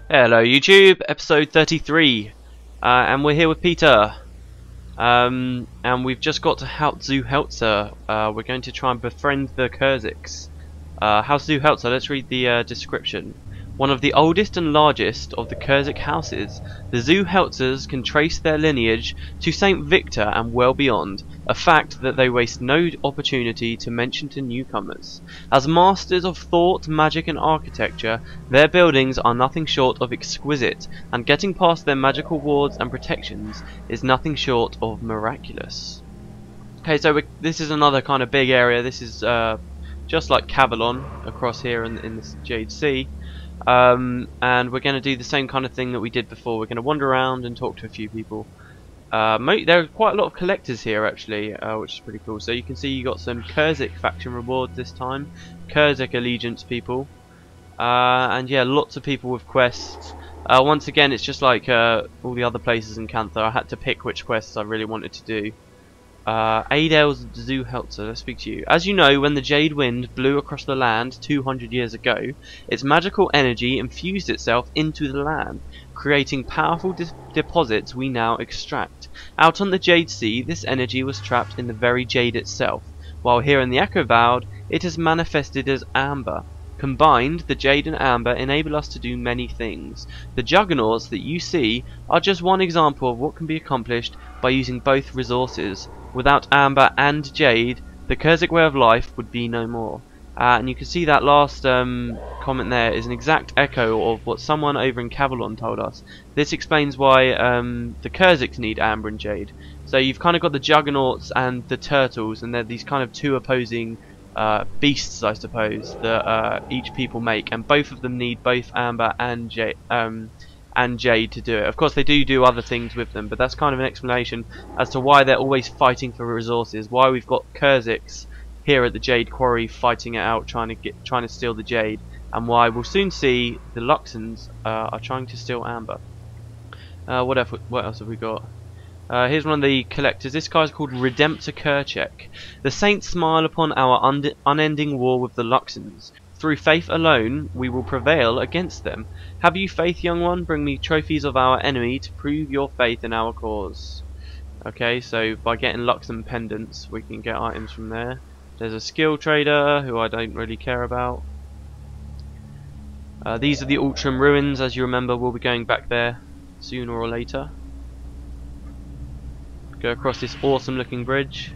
Hello YouTube, episode 33, and we're here with Peter, and we've just got to Heltzer. We're going to try and befriend the Kurzicks. House Heltzer, let's read the description. One of the oldest and largest of the Kurzick houses, the Heltzers can trace their lineage to St. Victor and well beyond, a fact that they waste no opportunity to mention to newcomers. As masters of thought, magic and architecture, their buildings are nothing short of exquisite, and getting past their magical wards and protections is nothing short of miraculous. Okay, so this is another kind of big area. This is just like Cavalon across here in this Jade Sea. And we're going to do the same kind of thing that we did before. We're going to wander around and talk to a few people. There are quite a lot of collectors here actually, which is pretty cool. So you can see you got some Kurzick faction rewards this time, Kurzick allegiance people, and yeah, lots of people with quests. Once again, it's just like all the other places in Cantha. I had to pick which quests I really wanted to do. Adele's Heltzer, let's speak to you. As you know, when the Jade Wind blew across the land 200 years ago, its magical energy infused itself into the land, creating powerful deposits we now extract. Out on the Jade Sea, this energy was trapped in the very jade itself, while here in the Echovald, it is manifested as amber. Combined, the jade and amber enable us to do many things. The juggernauts that you see are just one example of what can be accomplished by using both resources. Without amber and jade, the Kurzick way of life would be no more. And you can see that last comment there is an exact echo of what someone over in Cavalon told us. This explains why the Kurzicks need amber and jade. So you've kind of got the juggernauts and the turtles, and they're these kind of two opposing beasts, I suppose, that each people make, and both of them need both amber and jade to do it. Of course they do other things with them, but that's kind of an explanation as to why they're always fighting for resources, why we've got Kurzicks here at the Jade Quarry fighting it out, trying to steal the jade, and why we'll soon see the Luxons are trying to steal amber. What else have we got? Here's one of the collectors. This guy's called Redemptor Kurzicks. The saints smile upon our unending war with the Luxons. Through faith alone, we will prevail against them. Have you faith, young one? Bring me trophies of our enemy to prove your faith in our cause. Okay, so by getting Luxon pendants, we can get items from there. There's a skill trader, who I don't really care about. These are the Ultram ruins. As you remember, we'll be going back there sooner or later. Go across this awesome looking bridge.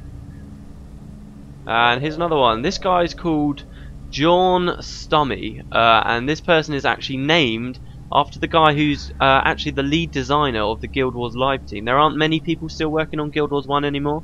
And here's another one. This guy's called John Stummy, and this person is actually named after the guy who's actually the lead designer of the Guild Wars Live team. There aren't many people still working on Guild Wars 1 anymore,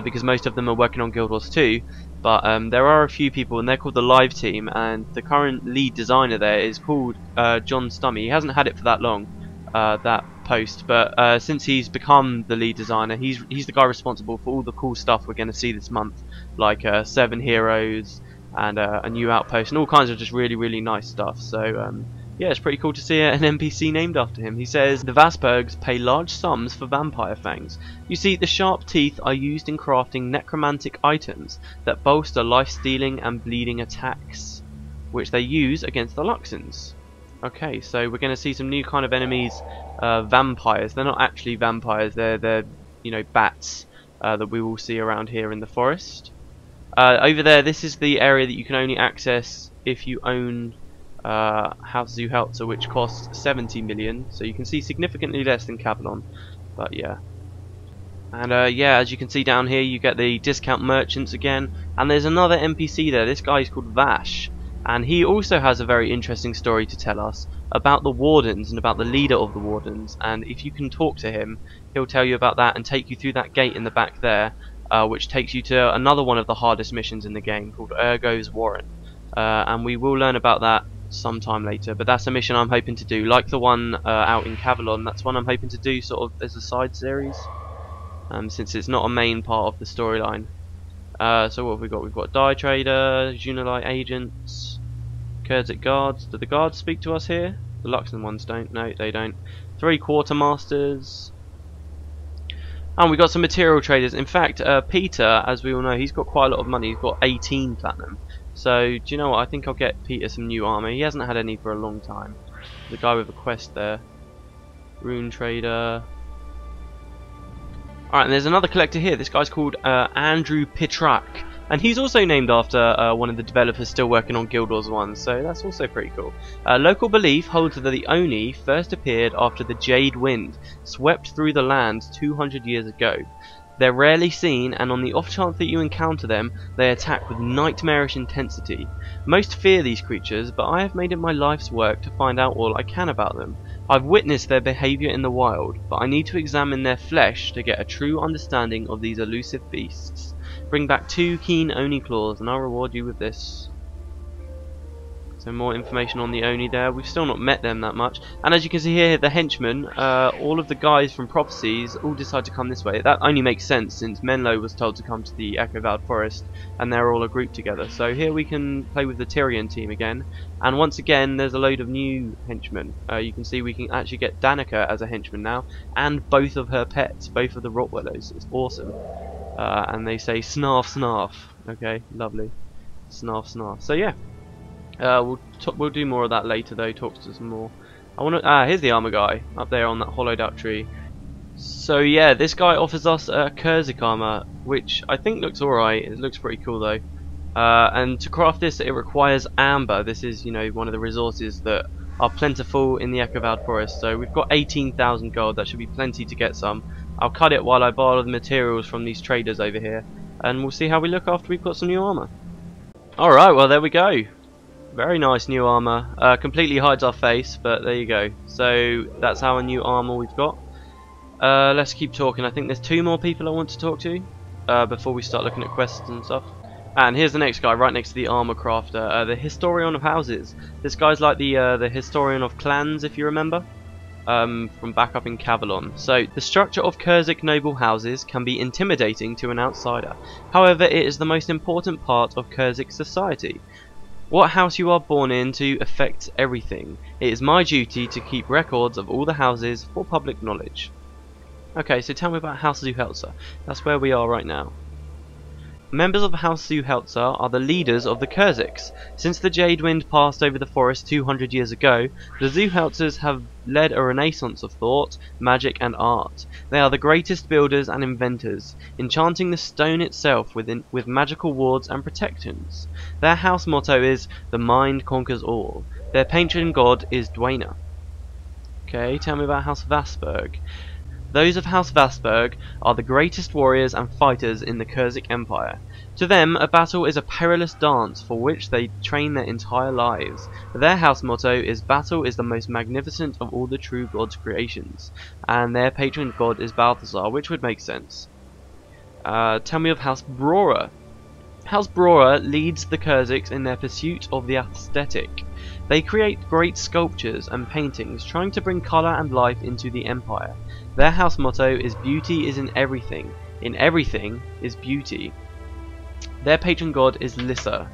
because most of them are working on Guild Wars 2, but there are a few people, and they're called the Live team, and the current lead designer there is called John Stummy. He hasn't had it for that long, that post, but since he's become the lead designer, he's the guy responsible for all the cool stuff we're going to see this month, like 7 heroes, and a new outpost, and all kinds of just really nice stuff. So yeah, it's pretty cool to see an NPC named after him. He says, the Vaspergs pay large sums for vampire fangs. You see, the sharp teeth are used in crafting necromantic items that bolster life-stealing and bleeding attacks, which they use against the Luxons. Okay, so we're going to see some new kind of enemies, vampires. They're not actually vampires, they're you know, bats that we will see around here in the forest. Over there, this is the area that you can only access if you own House Heltzer, which costs 70 million, so you can see significantly less than Cavalon, but yeah. And yeah, as you can see down here, you get the discount merchants again, and there's another NPC there. This guy is called Vash, and he also has a very interesting story to tell us about the Wardens and about the leader of the Wardens, and if you can talk to him, he'll tell you about that and take you through that gate in the back there, which takes you to another one of the hardest missions in the game called Ergo's Warren, and we will learn about that sometime later, but that's a mission I'm hoping to do, like the one out in Cavalon. That's one I'm hoping to do sort of as a side series, since it's not a main part of the storyline. So what have we got? We've got Dye Trader, Junilite Agents, Kurzick Guards. Do the guards speak to us here? The Luxon ones don't. No, they don't. 3 Quartermasters. And we got some material traders. In fact, Peter, as we all know, he's got quite a lot of money. He's got 18 platinum. So, do you know what? I think I'll get Peter some new armor. He hasn't had any for a long time. the guy with a quest there. Rune trader. Alright, and there's another collector here. This guy's called Andrew Pitrak. And he's also named after one of the developers still working on Guild Wars 1, so that's also pretty cool. Local belief holds that the Oni first appeared after the Jade Wind swept through the land 200 years ago. They're rarely seen, and on the off chance that you encounter them, they attack with nightmarish intensity. Most fear these creatures, but I have made it my life's work to find out all I can about them. I've witnessed their behaviour in the wild, but I need to examine their flesh to get a true understanding of these elusive beasts. Bring back 2 keen Oni claws, and I'll reward you with this. So more information on the Oni there. We've still not met them that much. And as you can see here, the henchmen, all of the guys from Prophecies all decide to come this way. That only makes sense since Menlo was told to come to the Echovald Forest and they're all a group together. So here we can play with the Tyrian team again. And once again, there's a load of new henchmen. You can see we can actually get Danica as a henchman now. And both of her pets, both of the Rottweilers. It's awesome. And they say snarf snarf. Okay, lovely. Snarf snarf. So yeah. We'll do more of that later though, talk to some more. Here's the armor guy, up there on that hollowed out tree. So yeah, this guy offers us a Kurzick armor, which I think looks alright, it looks pretty cool though. And to craft this it requires amber. This is, you know, one of the resources that are plentiful in the Echovald Forest. So we've got 18,000 gold, that should be plenty to get some. I'll cut it while I buy all of the materials from these traders over here, and we'll see how we look after we've got some new armor. Alright, well there we go. Very nice new armor. Completely hides our face, but there you go. So that's our new armor we've got. Let's keep talking. I think there's 2 more people I want to talk to before we start looking at quests and stuff. And here's the next guy, right next to the armor crafter, the historian of houses. This guy's like the historian of clans, if you remember, from back up in Cavalon. So the structure of Kurzick noble houses can be intimidating to an outsider. However, it is the most important part of Kurzick society. What house you are born into affects everything. It is my duty to keep records of all the houses for public knowledge. Okay, so tell me about House Heltzer. That's where we are right now. Members of House Heltzer are the leaders of the Kurzicks. Since the Jade Wind passed over the forest 200 years ago, the Heltzers have led a renaissance of thought, magic and art. They are the greatest builders and inventors, enchanting the stone itself with magical wards and protections. Their house motto is, "The mind conquers all." Their patron god is Dwayna. Okay, tell me about House Vasberg. Those of House Vasberg are the greatest warriors and fighters in the Kurzick Empire. To them, a battle is a perilous dance for which they train their entire lives. Their house motto is, "Battle is the most magnificent of all the true god's creations." And their patron god is Balthazar, which would make sense. Tell me of House Brora. House Brora leads the Kurzicks in their pursuit of the aesthetic. They create great sculptures and paintings, trying to bring colour and life into the empire. Their house motto is, "Beauty is in everything. In everything is beauty." Their patron god is Lissa.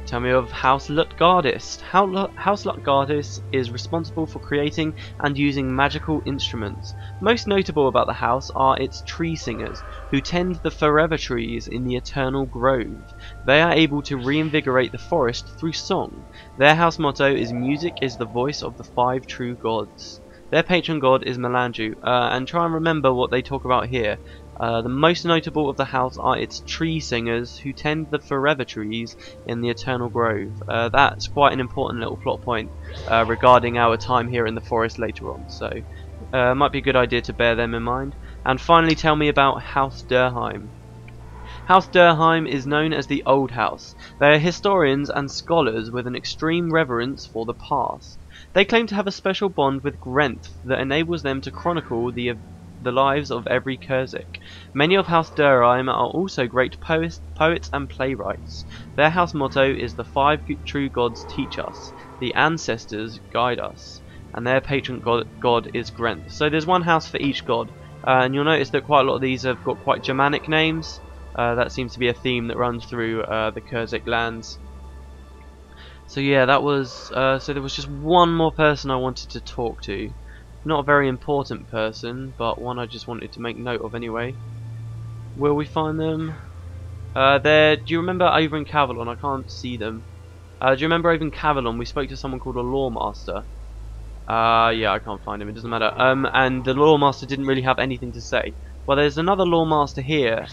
Tell me of House Lutgardis. House Lutgardis is responsible for creating and using magical instruments. Most notable about the house are its tree singers, who tend the forever trees in the eternal grove. They are able to reinvigorate the forest through song. Their house motto is, "Music is the voice of the 5 true gods." Their patron god is Melanju, and try and remember what they talk about here. The most notable of the house are its tree singers, who tend the forever trees in the eternal grove. That's quite an important little plot point regarding our time here in the forest later on, so might be a good idea to bear them in mind. And finally, tell me about House Durheim. House Durheim is known as the Old House. They are historians and scholars with an extreme reverence for the past. They claim to have a special bond with Grenth that enables them to chronicle the lives of every Kurzick. Many of House Durheim are also great poets and playwrights. Their house motto is, "The 5 true gods teach us, the ancestors guide us," and their patron god is Grenth. So there's one house for each god, and you'll notice that quite a lot of these have got quite Germanic names. That seems to be a theme that runs through the Kurzick lands. So yeah, that was so there was just one more person I wanted to talk to. Not a very important person, but one I just wanted to make note of anyway. Will we find them? Do you remember over in Cavalon? I can't see them. Do you remember over in Cavalon we spoke to someone called a Lawmaster? Yeah, I can't find him, it doesn't matter. And the Lawmaster didn't really have anything to say. Well, there's another Lawmaster here,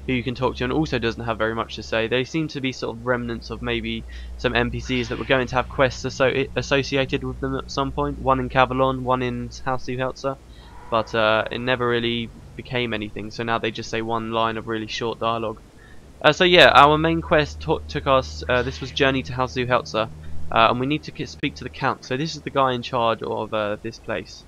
who you can talk to and also doesn't have very much to say. They seem to be sort of remnants of maybe some NPCs that were going to have quests associated with them at some point. One in Cavalon, one in House of Heltzer. But it never really became anything, so now they just say one line of really short dialogue. So yeah, our main quest took us, this was Journey to House of Heltzer, and we need to speak to the Count. So this is the guy in charge of this place.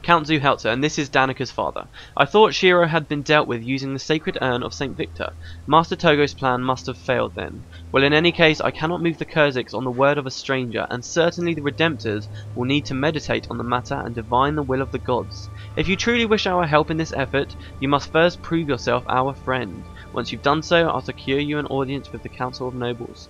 Count Heltzer, and this is Danica's father. I thought Shiro had been dealt with using the sacred urn of St. Victor. Master Togo's plan must have failed then. Well, in any case, I cannot move the Kurzicks on the word of a stranger, and certainly the Redemptors will need to meditate on the matter and divine the will of the gods. If you truly wish our help in this effort, you must first prove yourself our friend. Once you've done so, I'll secure you an audience with the Council of Nobles.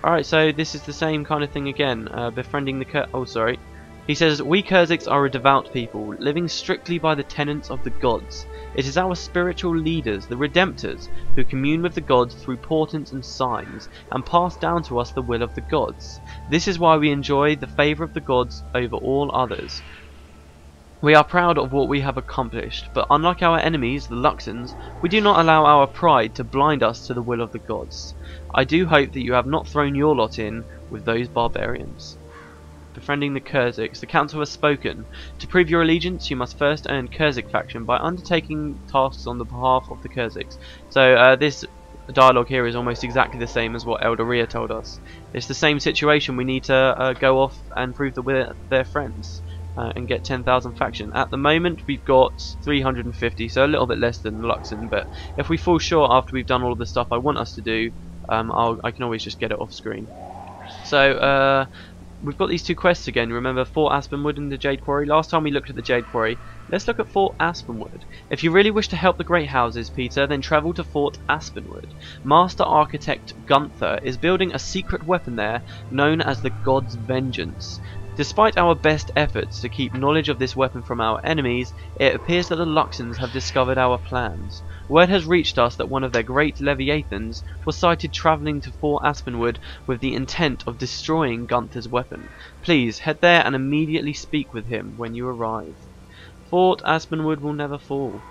Alright, so this is the same kind of thing again, befriending the oh, sorry. He says, we Kurzicks are a devout people, living strictly by the tenets of the gods. It is our spiritual leaders, the Redemptors, who commune with the gods through portents and signs, and pass down to us the will of the gods. This is why we enjoy the favour of the gods over all others. We are proud of what we have accomplished, but unlike our enemies, the Luxons, we do not allow our pride to blind us to the will of the gods. I do hope that you have not thrown your lot in with those barbarians. Befriending the Kurzicks. The council has spoken. To prove your allegiance, you must first earn Kurzick faction by undertaking tasks on the behalf of the Kurzicks. So this dialogue here is almost exactly the same as what Eldoria told us. It's the same situation. We need to go off and prove that we're their friends and get 10,000 faction. At the moment, we've got 350, so a little bit less than Luxon. But if we fall short after we've done all of the stuff I want us to do, I can always just get it off screen. So we've got these two quests again. Remember Fort Aspenwood and the Jade Quarry? Last time we looked at the Jade Quarry. Let's look at Fort Aspenwood. If you really wish to help the Great Houses, Peter, then travel to Fort Aspenwood. Master Architect Cantha is building a secret weapon there known as the God's Vengeance. Despite our best efforts to keep knowledge of this weapon from our enemies, it appears that the Luxons have discovered our plans. Word has reached us that one of their great Leviathans was sighted travelling to Fort Aspenwood with the intent of destroying Gunther's weapon. Please head there and immediately speak with him when you arrive. Fort Aspenwood will never fall.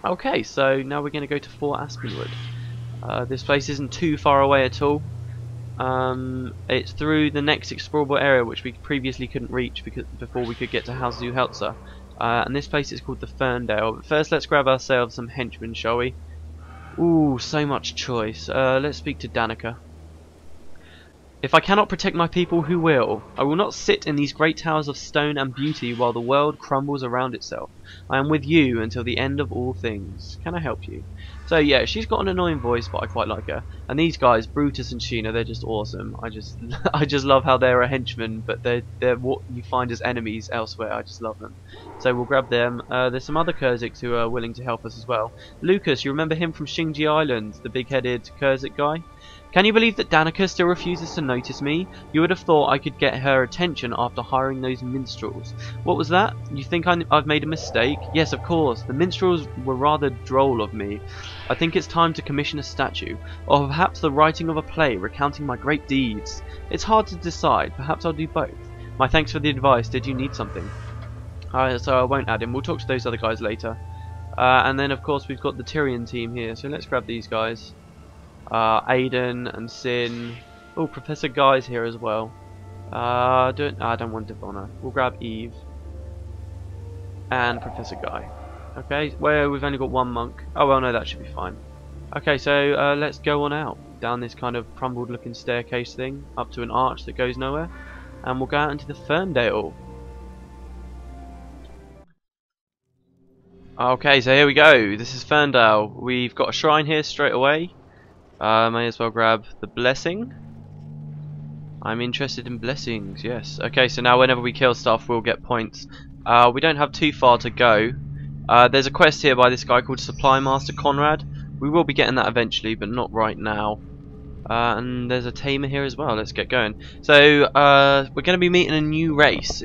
Okay, so now we're going to go to Fort Aspenwood. This place isn't too far away at all. It's through the next explorable area which we previously couldn't reach before we could get to House of Heltzer. And this place is called the Ferndale. But first let's grab ourselves some henchmen, shall we? Ooh, so much choice. Let's speak to Danica. If I cannot protect my people, who will? I will not sit in these great towers of stone and beauty while the world crumbles around itself. I am with you until the end of all things. Can I help you? So yeah, she's got an annoying voice, but I quite like her. And these guys, Brutus and Sheena, they're just awesome. I just love how they're a henchman, but they're what you find as enemies elsewhere. I just love them. So we'll grab them. There's some other Kurzicks who are willing to help us as well. Lucas, you remember him from Shinji Island, the big-headed Kurzick guy? Can you believe that Danica still refuses to notice me? You would have thought I could get her attention after hiring those minstrels. What was that? You think I've made a mistake? Yes, of course. The minstrels were rather droll of me. I think it's time to commission a statue, or perhaps the writing of a play recounting my great deeds. It's hard to decide. Perhaps I'll do both. My thanks for the advice. Did you need something? So I won't add him. We'll talk to those other guys later. And then, of course, we've got the Tyrion team here. So let's grab these guys. Aiden and Sin. Oh, Professor Guy's here as well. I don't want Devonna. We'll grab Eve and Professor Guy. Okay, well, we've only got one monk. Oh well, no, that should be fine. Okay, so let's go on out down this kind of crumbled looking staircase thing up to an arch that goes nowhere, and we'll go out into the Ferndale. Okay, so here we go. This is Ferndale. We've got a shrine here straight away. May as well grab the blessing. I'm interested in blessings, yes. Okay, so now whenever we kill stuff, we'll get points. We don't have too far to go. There's a quest here by this guy called Supply Master Conrad. We will be getting that eventually, but not right now. And there's a tamer here as well. Let's get going. So, we're going to be meeting a new race.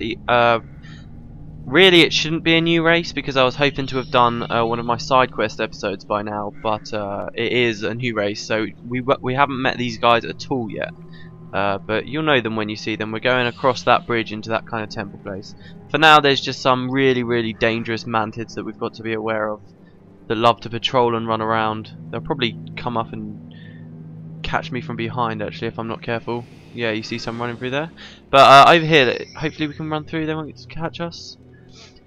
Really, it shouldn't be a new race because I was hoping to have done one of my side quest episodes by now, but it is a new race, so we haven't met these guys at all yet. But you'll know them when you see them. We're going across that bridge into that kind of temple place. For now, there's just some really dangerous mantids that we've got to be aware of that love to patrol and run around. They'll probably come up and catch me from behind, actually, if I'm not careful. Yeah, you see some running through there. But over here, hopefully we can run through. They won't get to catch us.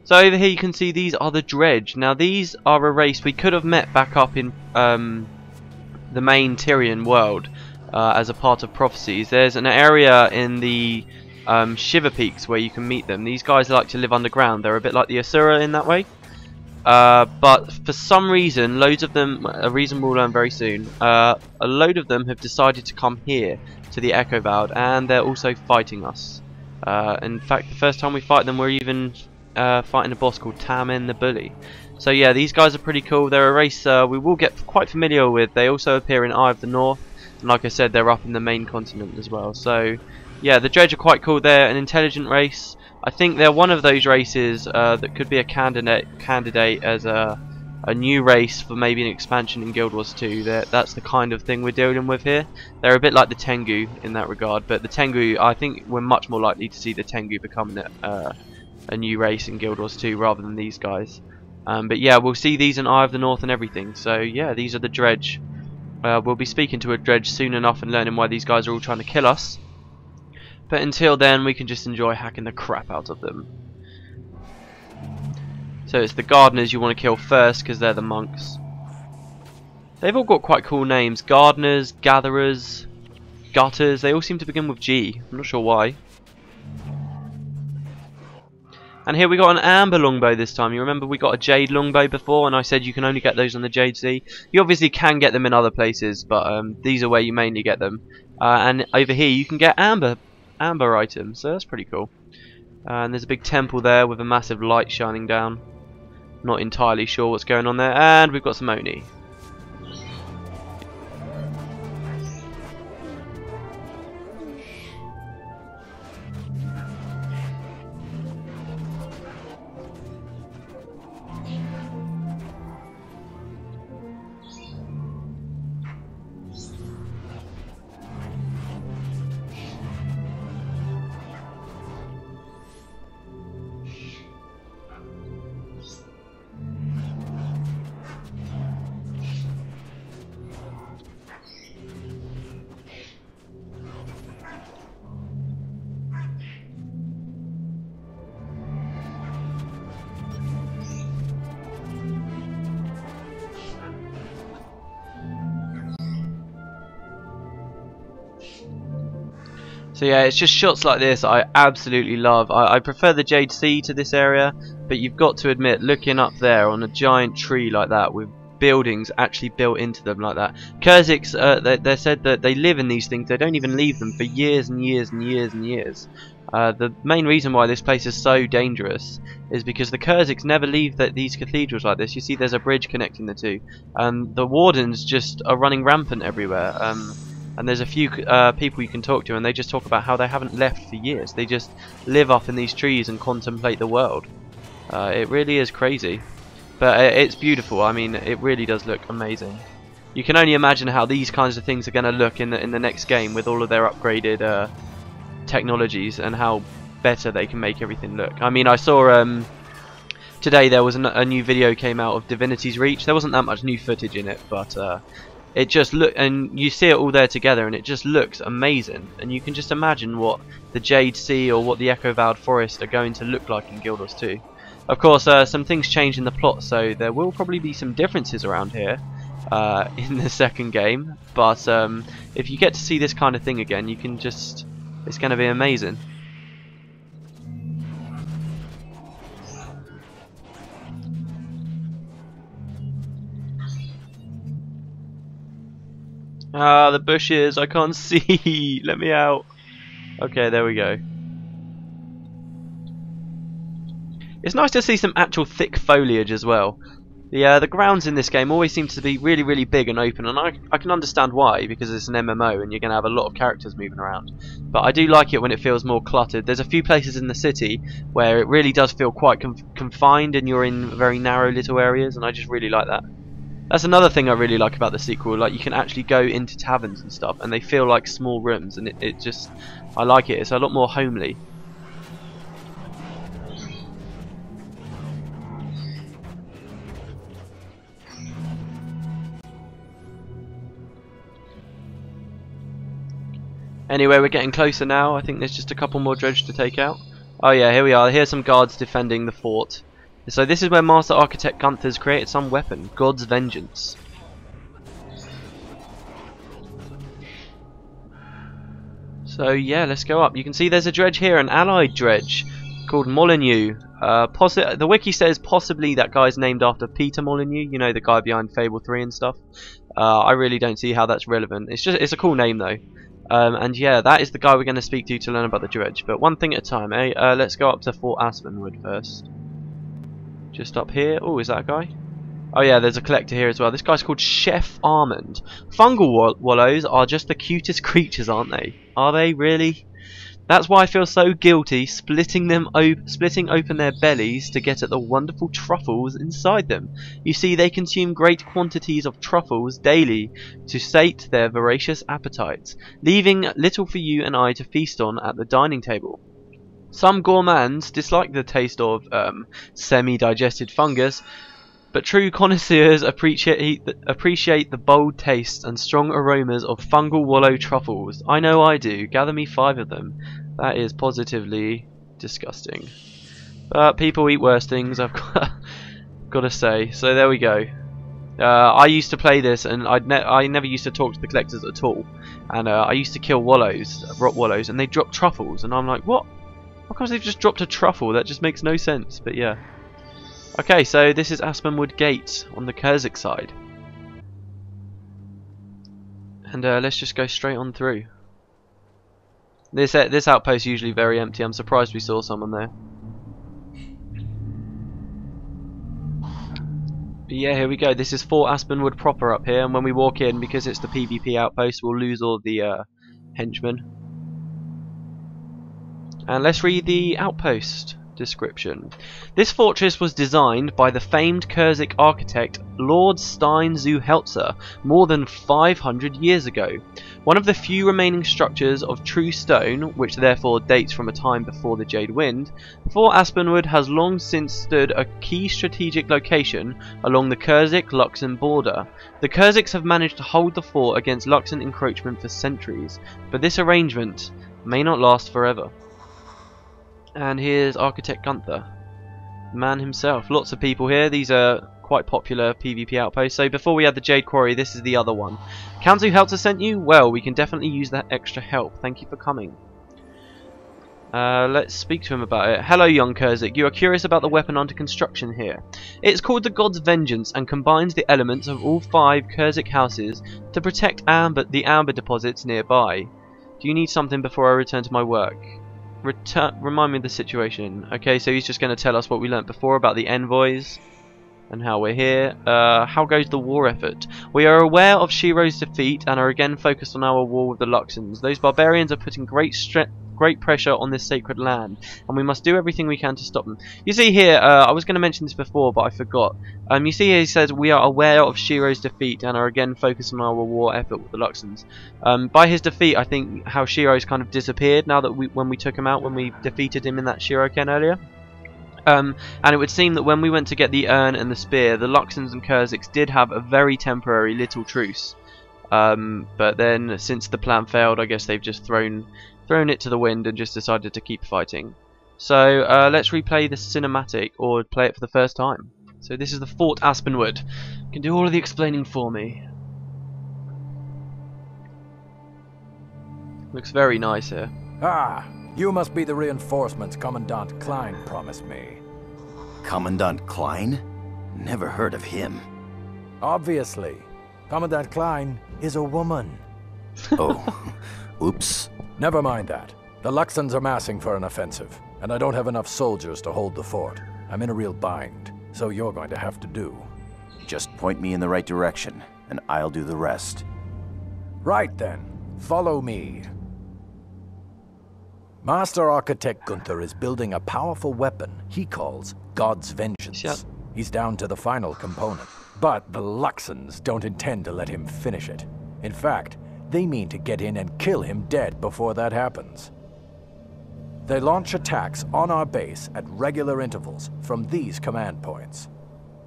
So over here you can see these are the Dredge. Now these are a race we could have met back up in the main Tyrian world as a part of prophecies. There's an area in the Shiver Peaks where you can meet them. These guys like to live underground. They're a bit like the Asura in that way. But for some reason, loads of them, a reason we'll learn very soon, a load of them have decided to come here to the Echovald, and they're also fighting us. In fact, the first time we fight them, we're even fighting a boss called Tamen the Bully. So yeah, these guys are pretty cool. They're a race we will get quite familiar with. They also appear in Eye of the North, and like I said, they're up in the main continent as well. So yeah, the Dredge are quite cool. They're an intelligent race. I think they're one of those races that could be a candidate as a new race for maybe an expansion in Guild Wars 2. That's the kind of thing we're dealing with here. They're a bit like the Tengu in that regard, but the Tengu, I think we're much more likely to see the Tengu becoming a new race in Guild Wars 2 rather than these guys. But yeah, we'll see these in Eye of the North and everything. So yeah, these are the Dredge. We'll be speaking to a Dredge soon enough and learning why these guys are all trying to kill us. But until then, we can just enjoy hacking the crap out of them. So it's the gardeners you want to kill first because they're the monks. They've all got quite cool names. Gardeners, gatherers, gutters. They all seem to begin with G. I'm not sure why. And here we got an amber longbow this time. You remember we got a jade longbow before, and I said you can only get those on the Jade Sea. You obviously can get them in other places, but these are where you mainly get them. And over here you can get amber items, so that's pretty cool. And there's a big temple there with a massive light shining down. Not entirely sure what's going on there. And we've got some Oni. So yeah, it's just shots like this I absolutely love. I prefer the Jade Sea to this area, but you've got to admit, looking up there on a giant tree like that with buildings actually built into them like that. Kurzicks, they said that they live in these things, they don't even leave them for years and years and years and years. The main reason why this place is so dangerous is because the Kurzicks never leave these cathedrals like this. You see there's a bridge connecting the two. The wardens just are running rampant everywhere. And there's a few people you can talk to, and they just talk about how they haven't left for years. They just live up in these trees and contemplate the world. It really is crazy, but it's beautiful. I mean, it really does look amazing. You can only imagine how these kinds of things are going to look in the next game with all of their upgraded technologies and how better they can make everything look. I mean, I saw today there was a new video came out of Divinity's Reach. There wasn't that much new footage in it, but it just and you see it all there together, and it just looks amazing. And you can just imagine what the Jade Sea or what the Echovald Forest are going to look like in Guild Wars 2. Of course, some things change in the plot, so there will probably be some differences around here in the second game. But if you get to see this kind of thing again, you can just, it's going to be amazing. Ah, the bushes, I can't see. Let me out. Okay, there we go. It's nice to see some actual thick foliage as well. The grounds in this game always seem to be really, really big and open, and I can understand why, because it's an MMO and you're going to have a lot of characters moving around. But I do like it when it feels more cluttered. There's a few places in the city where it really does feel quite confined and you're in very narrow little areas, and I just really like that. That's another thing I really like about the sequel, like you can actually go into taverns and stuff and they feel like small rooms, and it just, I like it, it's a lot more homely. Anyway, we're getting closer now. I think there's just a couple more dredge to take out. Oh yeah, here we are. Here's some guards defending the fort. So this is where Master Architect Cantha has created some weapon, God's Vengeance. So yeah, let's go up. You can see there's a dredge here, an allied dredge called Molyneux. The wiki says possibly that guy's named after Peter Molyneux, you know, the guy behind Fable 3 and stuff. I really don't see how that's relevant. It's a cool name though. And yeah, that is the guy we're going to speak to learn about the dredge. But one thing at a time, eh? Let's go up to Fort Aspenwood first. Just up here. Oh, is that a guy? Oh yeah, there's a collector here as well. This guy's called Chef Armand. Fungal wallows are just the cutest creatures, aren't they? Are they really? That's why I feel so guilty splitting open their bellies to get at the wonderful truffles inside them. You see, they consume great quantities of truffles daily to sate their voracious appetites, leaving little for you and I to feast on at the dining table. Some gourmands dislike the taste of semi-digested fungus, but true connoisseurs appreciate the bold tastes and strong aromas of fungal wallow truffles. I know I do. Gather me 5 of them. That is positively disgusting. But people eat worse things, I've got to say. So there we go. I used to play this, and I never used to talk to the collectors at all. And I used to kill wallows, rot wallows, and they drop truffles. And I'm like, what? How come they've just dropped a truffle? That just makes no sense. But yeah. Okay, so this is Aspenwood Gate on the Kurzicks side. And let's just go straight on through. This outpost is usually very empty. I'm surprised we saw someone there. But yeah, here we go. This is Fort Aspenwood proper up here, and when we walk in, because it's the PvP outpost, we'll lose all the henchmen. And let's read the outpost description. This fortress was designed by the famed Kurzick architect Lord Stein zu Heltzer more than 500 years ago. One of the few remaining structures of true stone, which therefore dates from a time before the Jade Wind, Fort Aspenwood has long since stood a key strategic location along the Kurzick-Luxon border. The Kurzicks have managed to hold the fort against Luxon encroachment for centuries, but this arrangement may not last forever. And here's Architect Cantha, the man himself. Lots of people here. These are quite popular PvP outposts. So before we had the Jade Quarry, this is the other one. Kanzu Heltzer sent you? Well, we can definitely use that extra help. Thank you for coming. Let's speak to him about it. Hello, young Kurzick. You are curious about the weapon under construction here. It's called the God's Vengeance and combines the elements of all 5 Kurzick houses to protect the amber deposits nearby. Do you need something before I return to my work? Remind me of the situation. Okay, so he's just going to tell us what we learnt before about the envoys and how we're here. How goes the war effort? We are aware of Shiro's defeat and are again focused on our war with the Luxons. Those barbarians are putting great pressure on this sacred land, and we must do everything we can to stop them. You see here, I was going to mention this before, but I forgot. You see here he says, we are aware of Shiro's defeat and are again focused on our war effort with the Luxons. By his defeat, I think how Shiro's kind of disappeared now that when we took him out, when we defeated him in that Shiroken earlier. And it would seem that when we went to get the urn and the spear, the Luxons and Kurzicks did have a very temporary little truce. But then, since the plan failed, I guess they've just thrown it to the wind and just decided to keep fighting. So let's replay the cinematic, or play it for the first time. So this is the Fort Aspenwood. You can do all of the explaining for me. Looks very nice here. Ah, you must be the reinforcements Commandant Klein promised me. Commandant Klein? Never heard of him. Obviously. Commandant Klein is a woman. Oh, oops. Never mind that. The Luxons are massing for an offensive, and I don't have enough soldiers to hold the fort. I'm in a real bind, so you're going to have to do. Just point me in the right direction, and I'll do the rest. Right then, follow me. Master Architect Gunther is building a powerful weapon he calls God's Vengeance. Yep. He's down to the final component, but the Luxons don't intend to let him finish it. In fact, they mean to get in and kill him dead before that happens. They launch attacks on our base at regular intervals from these command points.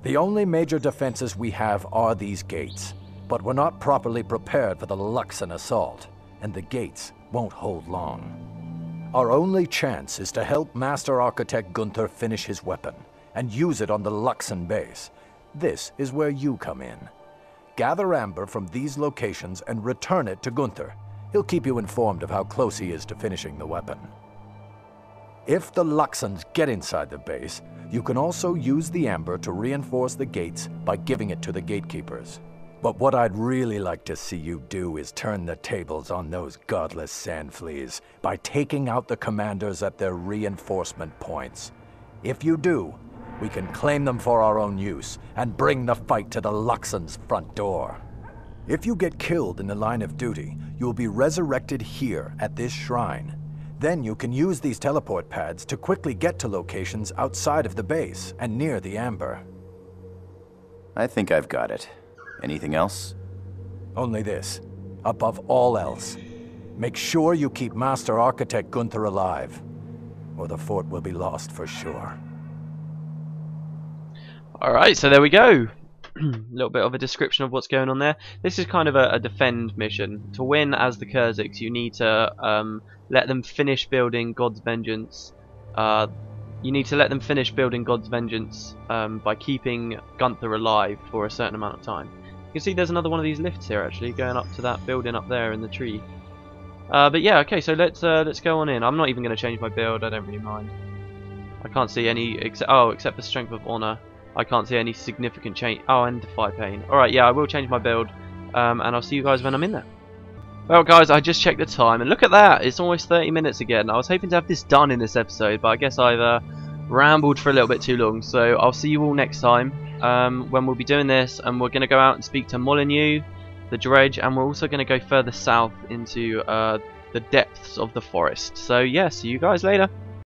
The only major defenses we have are these gates, but we're not properly prepared for the Luxon assault, and the gates won't hold long. Our only chance is to help Master Architect Gunther finish his weapon and use it on the Luxon base. This is where you come in. Gather amber from these locations and return it to Gunther. He'll keep you informed of how close he is to finishing the weapon. If the Luxons get inside the base, you can also use the amber to reinforce the gates by giving it to the gatekeepers. But what I'd really like to see you do is turn the tables on those godless sand fleas by taking out the commanders at their reinforcement points. If you do, we can claim them for our own use and bring the fight to the Luxon's front door. If you get killed in the line of duty, you'll be resurrected here at this shrine. Then you can use these teleport pads to quickly get to locations outside of the base and near the amber. I think I've got it. Anything else? Only this. Above all else, make sure you keep Master Architect Gunther alive, or the fort will be lost for sure. Alright, so there we go. A little bit of a description of what's going on there. This is kind of a defend mission. To win as the Kurzicks, you need to let them finish building God's Vengeance. You need to let them finish building God's Vengeance by keeping Gunther alive for a certain amount of time. You can see there's another one of these lifts here actually, going up to that building up there in the tree. But yeah, okay, so let's go on in. I'm not even going to change my build, I don't really mind. I can't see any, except for Strength of Honor. I can't see any significant change. Oh, and Defy Pain. Alright, yeah, I will change my build, and I'll see you guys when I'm in there. Well guys, I just checked the time, and look at that, it's almost 30 minutes again. I was hoping to have this done in this episode, but I guess I've rambled for a little bit too long, so I'll see you all next time when we'll be doing this, and we're going to go out and speak to Molyneux, the Dredge, and we're also going to go further south into the depths of the forest. So yeah, see you guys later.